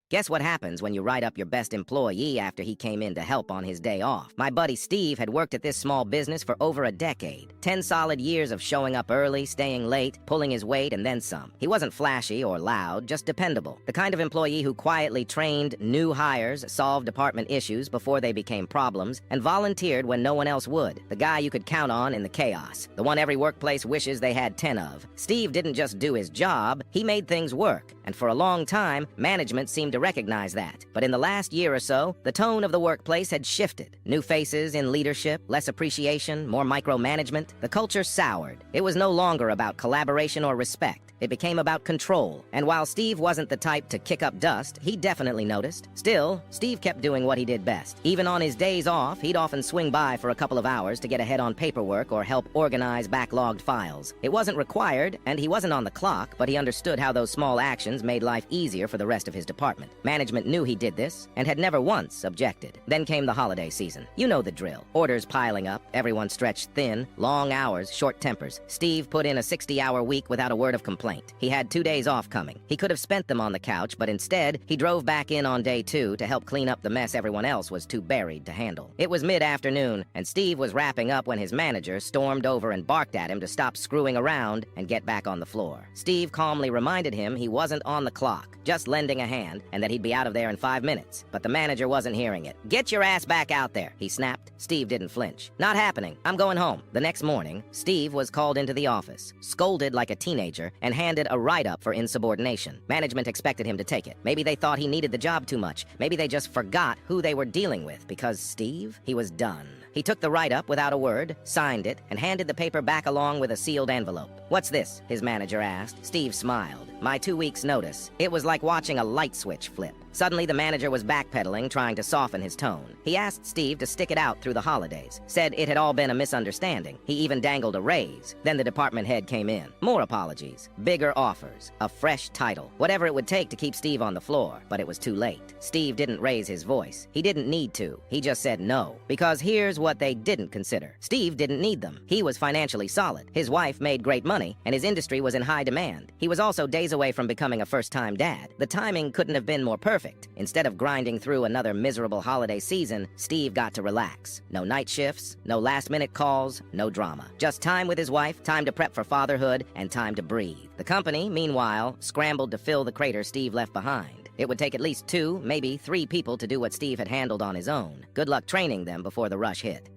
Guess what happens when you write up your best employee after he came in to help on his day off? My buddy Steve had worked at this small business for over a decade. 10 solid years of showing up early, staying late, pulling his weight, and then some. He wasn't flashy or loud, just dependable. The kind of employee who quietly trained new hires, solved department issues before they became problems, and volunteered when no one else would. The guy you could count on in the chaos. The one every workplace wishes they had 10 of. Steve didn't just do his job, he made things work. And for a long time, management seemed to recognize that. But in the last year or so, the tone of the workplace had shifted. New faces in leadership, less appreciation, more micromanagement. The culture soured. It was no longer about collaboration or respect. It became about control. And while Steve wasn't the type to kick up dust, he definitely noticed. Still, Steve kept doing what he did best. Even on his days off, he'd often swing by for a couple of hours to get ahead on paperwork or help organize backlogged files. It wasn't required, and he wasn't on the clock, but he understood how those small actions made life easier for the rest of his department. Management knew he did this, and had never once objected. Then came the holiday season. You know the drill. Orders piling up, everyone stretched thin, long hours, short tempers. Steve put in a 60-hour week without a word of complaint. He had 2 days off coming. He could have spent them on the couch, but instead, he drove back in on day 2 to help clean up the mess everyone else was too buried to handle. It was mid-afternoon, and Steve was wrapping up when his manager stormed over and barked at him to stop screwing around and get back on the floor. Steve calmly reminded him he wasn't on the clock, just lending a hand, and that he'd be out of there in 5 minutes. But the manager wasn't hearing it. "Get your ass back out there," he snapped. Steve didn't flinch. "Not happening. I'm going home." The next morning, Steve was called into the office, scolded like a teenager, and handed a write-up for insubordination. Management expected him to take it. Maybe they thought he needed the job too much. Maybe they just forgot who they were dealing with, because Steve, he was done. He took the write-up without a word, signed it, and handed the paper back along with a sealed envelope. "What's this?" his manager asked. Steve smiled. "My 2 weeks' notice." It was like watching a light switch flip. Suddenly, the manager was backpedaling, trying to soften his tone. He asked Steve to stick it out through the holidays, said it had all been a misunderstanding. He even dangled a raise. Then the department head came in. More apologies, bigger offers, a fresh title, whatever it would take to keep Steve on the floor. But it was too late. Steve didn't raise his voice. He didn't need to. He just said no. Because here's what they didn't consider. Steve didn't need them. He was financially solid. His wife made great money, and his industry was in high demand. He was also days away from becoming a first-time dad. The timing couldn't have been more perfect. Instead of grinding through another miserable holiday season, Steve got to relax. No night shifts, no last-minute calls, no drama. Just time with his wife, time to prep for fatherhood, and time to breathe. The company, meanwhile, scrambled to fill the crater Steve left behind. It would take at least 2, maybe 3 people to do what Steve had handled on his own. Good luck training them before the rush hit.